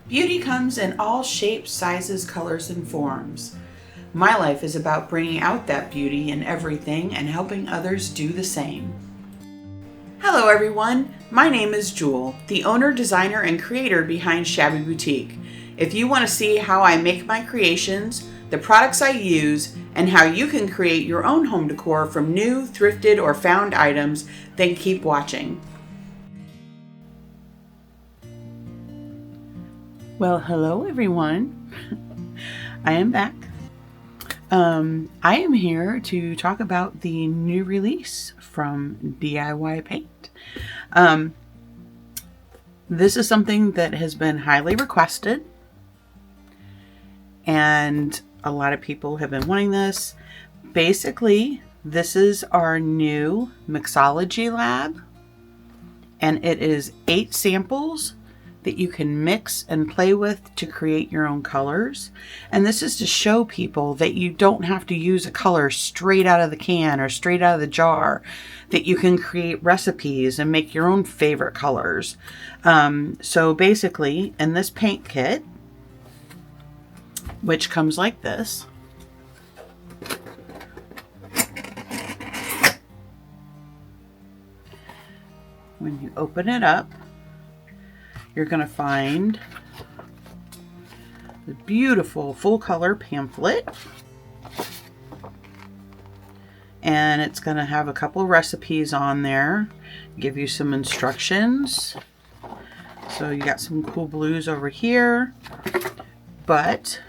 Beauty comes in all shapes, sizes, colors, and forms. My life is about bringing out that beauty in everything and helping others do the same. Hello everyone, my name is Jewel, the owner, designer, and creator behind Shabby Boutique. If you want to see how I make my creations, the products I use, and how you can create your own home decor from new, thrifted, or found items, then keep watching. Well, hello everyone. I am back. I am here to talk about the new release from DIY Paint. This is something that has been highly requested, and a lot of people have been wanting this. Basically, this is our new Mixology Lab, and it is 8 samples that you can mix and play with to create your own colors. And this is to show people that you don't have to use a color straight out of the can or straight out of the jar, that you can create recipes and make your own favorite colors. So basically, in this paint kit, which comes like this, when you open it up, you're going to find the beautiful full color pamphlet, and it's going to have a couple recipes on there, give you some instructions. So you got some cool blues over here, but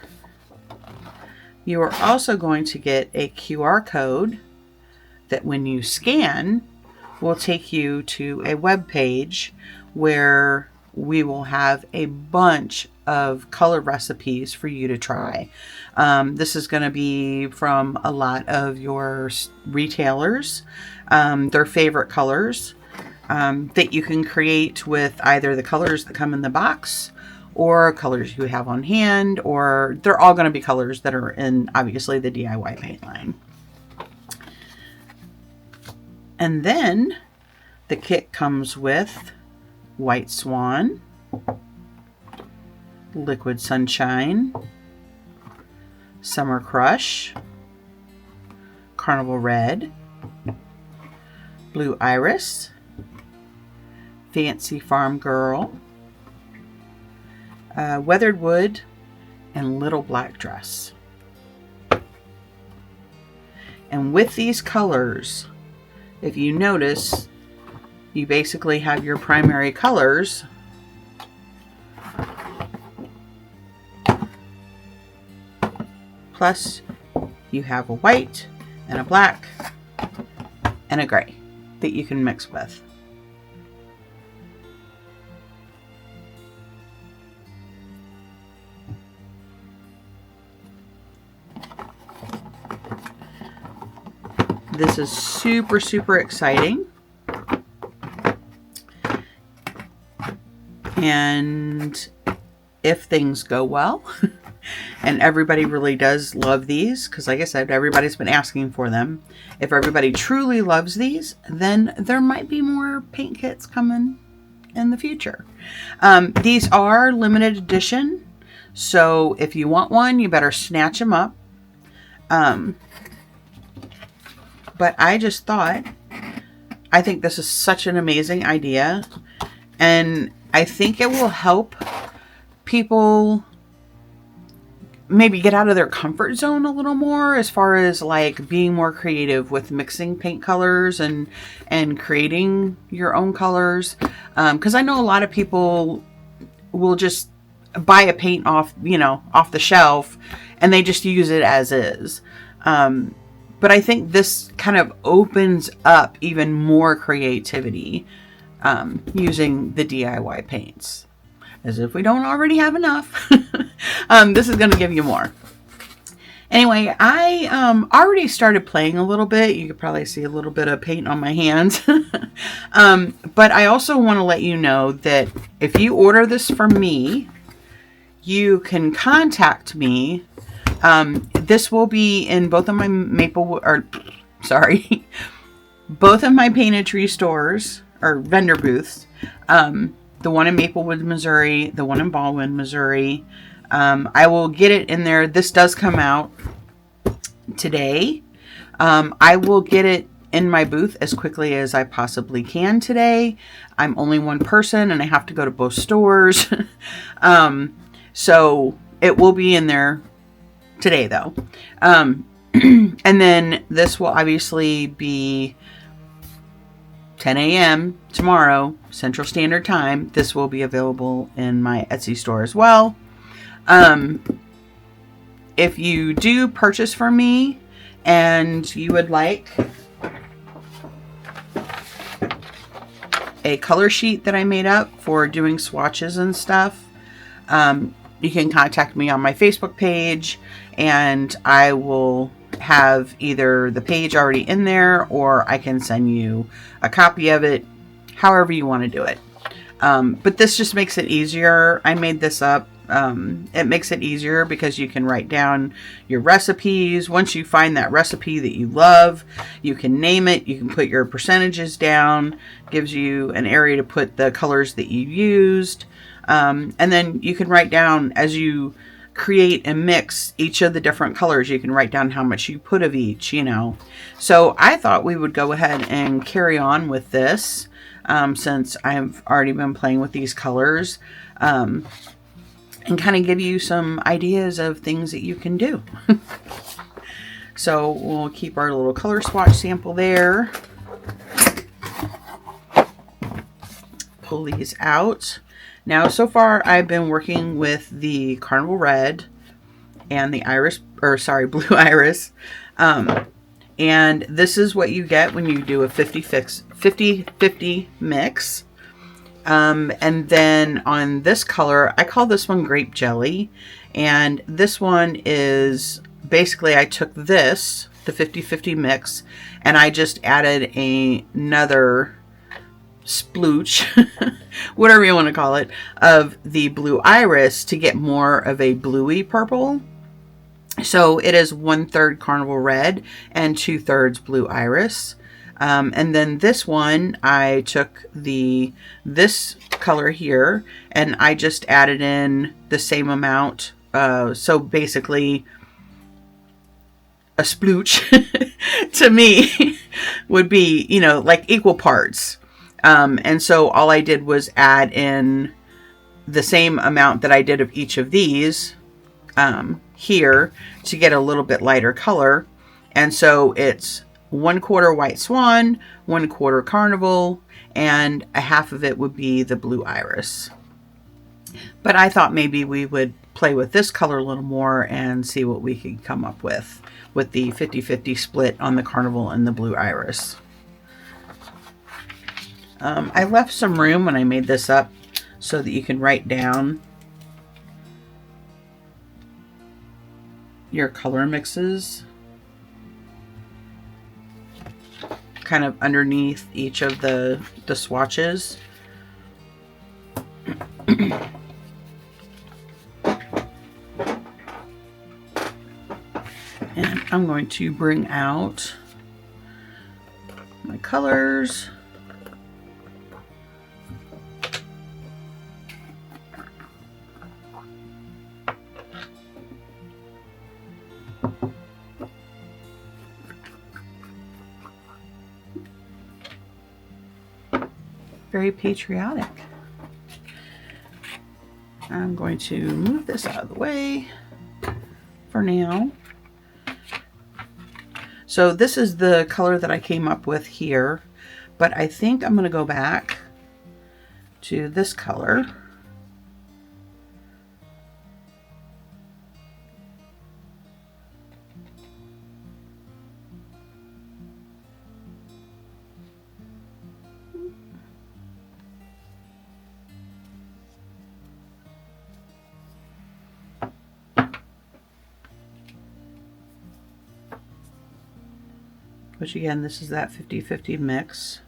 you are also going to get a QR code that when you scan will take you to a web page where we will have a bunch of color recipes for you to try. This is going to be from a lot of your retailers, their favorite colors that you can create with either the colors that come in the box or colors you have on hand, or they're all going to be colors that are in, obviously, the DIY paint line. And then the kit comes with White Swan, Liquid Sunshine, Summer Crush, Carnival Red, Blue Iris, Fancy Farm Girl, Weathered Wood, and Little Black Dress. And with these colors, if you notice, you basically have your primary colors plus you have a white and a black and a gray that you can mix with. This is super, super exciting. And if things go well, and everybody really does love these, because like I said, everybody's been asking for them. If everybody truly loves these, then there might be more paint kits coming in the future. These are limited edition, so if you want one, you better snatch them up. But I just thought, I think this is such an amazing idea, and I think it will help people maybe get out of their comfort zone a little more as far as like being more creative with mixing paint colors and creating your own colors. Because I know a lot of people will just buy a paint off the shelf and they just use it as is. But I think this kind of opens up even more creativity using the DIY paints. As if we don't already have enough. This is going to give you more. Anyway, I already started playing a little bit. You could probably see a little bit of paint on my hands. But I also want to let you know that if you order this from me, you can contact me. This will be in both of my both of my painted tree stores or vendor booths. the one in Maplewood, Missouri, the one in Ballwin, Missouri. I will get it in there. This does come out today. I will get it in my booth as quickly as I possibly can today. I'm only one person and I have to go to both stores. So it will be in there today though. And then this will obviously be 10 a.m. tomorrow, Central Standard Time. This will be available in my Etsy store as well. If you do purchase from me and you would like a color sheet that I made up for doing swatches and stuff, you can contact me on my Facebook page and I will have either the page already in there or I can send you a copy of it, however you want to do it. But this just makes it easier. I made this up. It makes it easier because you can write down your recipes. Once you find that recipe that you love, you can name it. You can put your percentages down. Gives you an area to put the colors that you used. And then you can write down as you create and mix each of the different colors. You can write down how much you put of each, you know. So I thought we would go ahead and carry on with this since I've already been playing with these colors. And kind of give you some ideas of things that you can do. So we'll keep our little color swatch sample there. Pull these out. Now, so far I've been working with the Carnival Red and the Blue Iris. And this is what you get when you do a 50-50 mix. And then on this color, I call this one Grape Jelly. And this one is basically, I took this, the 50-50 mix, and I just added another splooch, whatever you want to call it, of the Blue Iris to get more of a bluey purple. So it is 1/3 Carnival Red and 2/3 Blue Iris. And then this one, I took this color here and I just added in the same amount. So basically a splooch to me would be, you know, like equal parts. And so all I did was add in the same amount that I did of each of these here to get a little bit lighter color. And so it's 1/4 White Swan, 1/4 Carnival, and a half of it would be the Blue Iris. But I thought maybe we would play with this color a little more and see what we could come up with the 50-50 split on the Carnival and the Blue Iris. I left some room when I made this up so that you can write down your color mixes kind of underneath each of the swatches. And I'm going to bring out my colors. Very patriotic. I'm going to move this out of the way for now. So this is the color that I came up with here, but I think I'm going to go back to this color. Which again, this is that 50-50 mix.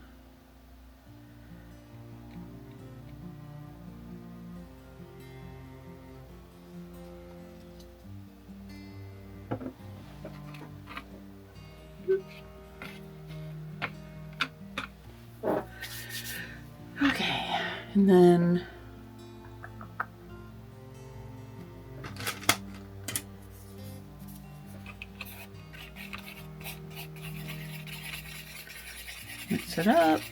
Okay, And then mix it up.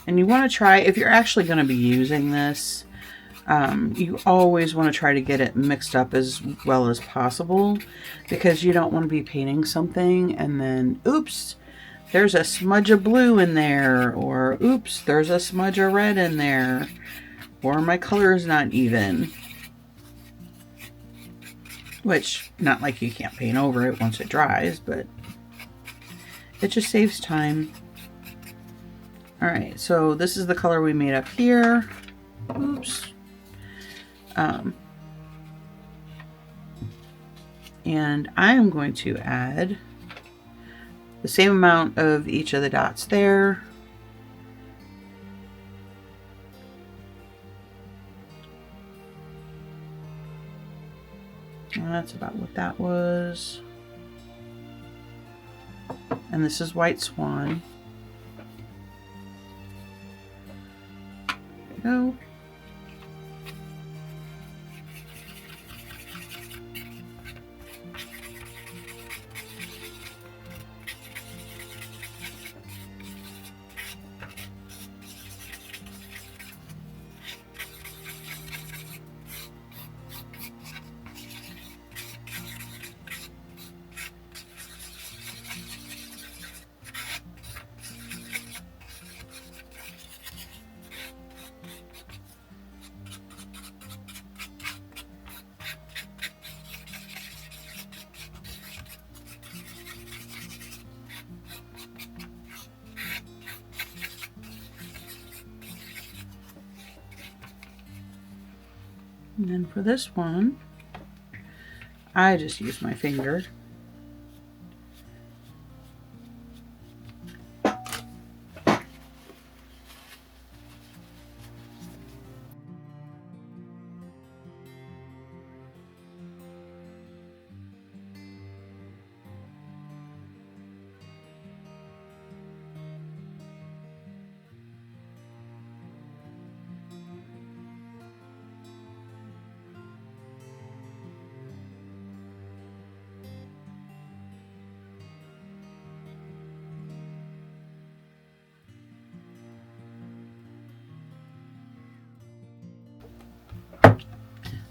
And you want to try, if you're actually going to be using this, you always want to try to get it mixed up as well as possible, because you don't want to be painting something and then, oops, there's a smudge of blue in there, or oops, there's a smudge of red in there, or my color is not even. Which, not like you can't paint over it once it dries, but it just saves time. Alright, so this is the color we made up here. Oops. And I'm going to add the same amount of each of the dots there. And that's about what that was. And this is White Swan. There we go. And then for this one, I just use my finger.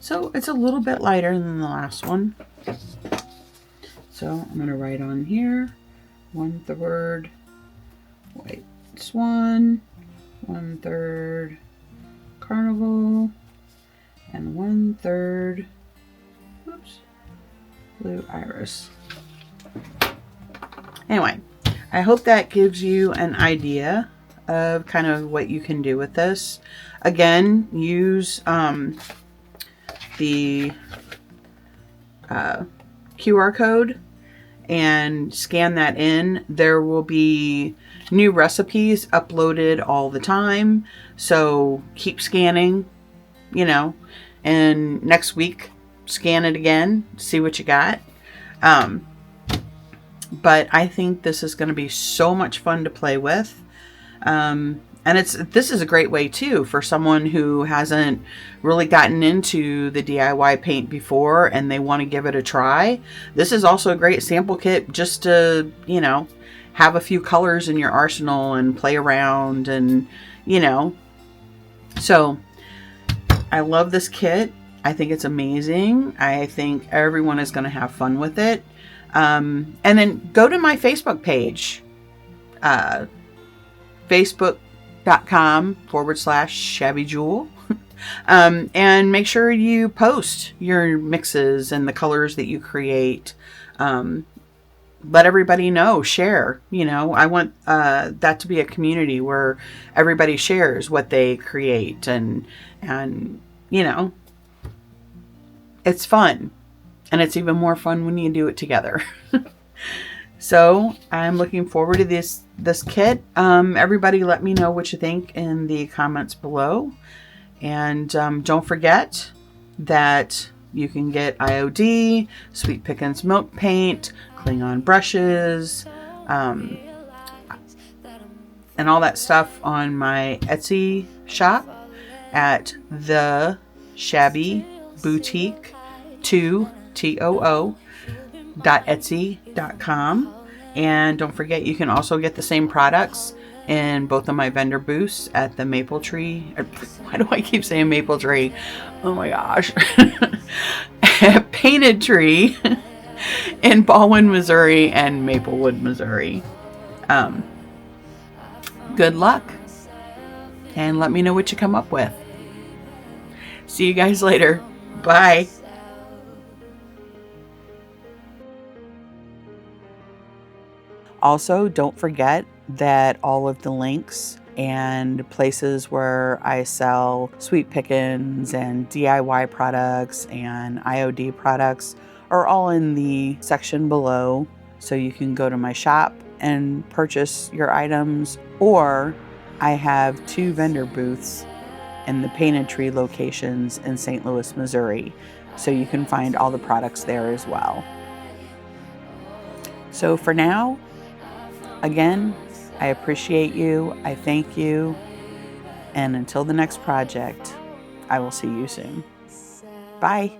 So it's a little bit lighter than the last one. So I'm going to write on here 1/3 White Swan, 1/3 Carnival, and 1/3 oops, Blue Iris. Anyway, I hope that gives you an idea of kind of what you can do with this. Again, use the QR code and scan that in. There will be new recipes uploaded all the time, so keep scanning, you know, and next week scan it again, see what you got. But I think this is going to be so much fun to play with. And this is a great way too for someone who hasn't really gotten into the DIY paint before and they want to give it a try. This is also a great sample kit just to, you know, have a few colors in your arsenal and play around and, you know. So I love this kit. I think it's amazing. I think everyone is going to have fun with it. And then go to my Facebook page, facebook.com/Shabby Jewel. And make sure you post your mixes and the colors that you create. Let everybody know, share, you know, I want that to be a community where everybody shares what they create and, you know, it's fun. And it's even more fun when you do it together. So I'm looking forward to this kit. Everybody let me know what you think in the comments below. And don't forget that you can get IOD, Sweet Pickins milk paint, Klingon brushes, and all that stuff on my Etsy shop at the Shabby Boutique 2.etsy.com. And don't forget, you can also get the same products in both of my vendor booths at the Maple Tree. Why do I keep saying Maple Tree? Oh my gosh. Painted Tree in Ballwin, Missouri and Maplewood, Missouri. Good luck. And let me know what you come up with. See you guys later. Bye. Also, don't forget that all of the links and places where I sell Sweet Pickins and DIY products and IOD products are all in the section below. So you can go to my shop and purchase your items, or I have 2 vendor booths in the Painted Tree locations in St. Louis, Missouri. So you can find all the products there as well. So for now, again, I appreciate you. I thank you. And until the next project, I will see you soon. Bye.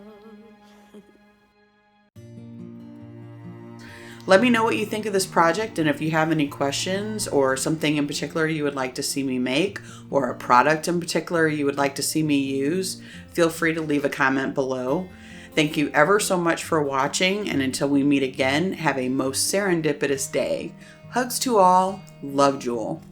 Let me know what you think of this project, and if you have any questions or something in particular you would like to see me make, or a product in particular you would like to see me use, feel free to leave a comment below. Thank you ever so much for watching, and until we meet again, have a most serendipitous day. Hugs to all. Love, Jewel.